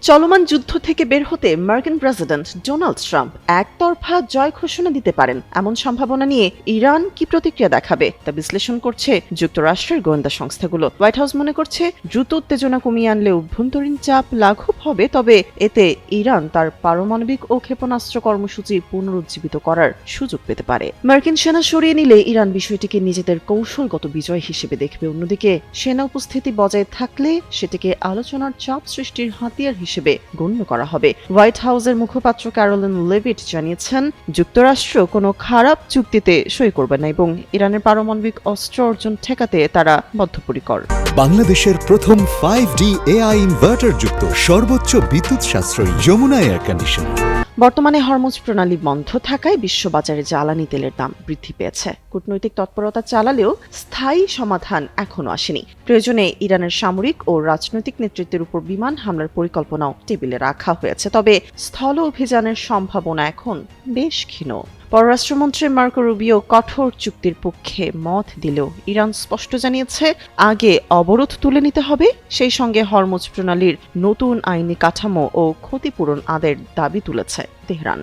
চলমান যুদ্ধ থেকে বের হতে মার্কিন প্রেসিডেন্ট ডোনাল্ড ট্রাম্প একতরফা জয় ঘোষণা দিতে পারেন এমন সম্ভাবনা নিয়ে ইরান কি প্রতিক্রিয়া দেখাবে তা বিশ্লেষণ করছে যুক্তরাষ্ট্রের গোয়েন্দা সংস্থাগুলো। হোয়াইট হাউস মনে করছে দ্রুত উত্তেজনা কমিয়ে আনলে অভ্যন্তরীণ চাপ লাঘব হবে, তবে এতে ইরান তার পারমাণবিক ও ক্ষেপণাস্ত্র কর্মসূচি পুনরুজ্জীবিত করার সুযোগ পেতে পারে। মার্কিন সেনা সরিয়ে নিলে ইরান বিষয়টিকে নিজেদের কৌশলগত বিজয় হিসেবে দেখবে। অন্যদিকে সেনা উপস্থিতি বজায় থাকলে সেটিকে আলোচনার চাপ সৃষ্টির হাতিয়ার হিসেবে গণ্য করা হবে। হোয়াইট হাউসের মুখপাত্র ক্যারোলিন লেভিট জানিয়েছেন, যুক্তরাষ্ট্র কোনো খারাপ চুক্তিতে সই করবে না এবং ইরানের পারমাণবিক অস্ত্র অর্জন ঠেকাতে তারা বদ্ধপরিকর। বাংলাদেশের প্রথম 5D AI ইনভার্টার যুক্ত সর্বোচ্চ বিদ্যুৎ সাশ্রয়ী যমুনা এয়ার কন্ডিশনার। বর্তমানে হরমুজ প্রণালী বন্ধ থাকায় বিশ্ববাজারে জ্বালানি তেলের দাম বৃদ্ধি পেয়েছে। কূটনৈতিক তৎপরতা চালালেও স্থায়ী সমাধান এখনো আসেনি। প্রয়োজনে ইরানের সামরিক ও রাজনৈতিক নেতৃত্বের উপর বিমান হামলার পরিকল্পনাও টেবিলে রাখা হয়েছে, তবে স্থল অভিযানের সম্ভাবনা এখন বেশ ক্ষীণ। পররাষ্ট্রমন্ত্রী মার্কো রুবিও কঠোর চুক্তির পক্ষে মত দিলেও ইরান স্পষ্ট জানিয়েছে, আগে অবরোধ তুলে নিতে হবে, সেই সঙ্গে হরমুজ প্রণালীর নতুন আইনি কাঠামো ও ক্ষতিপূরণ আদায়ের দাবি তুলেছে তেহরান।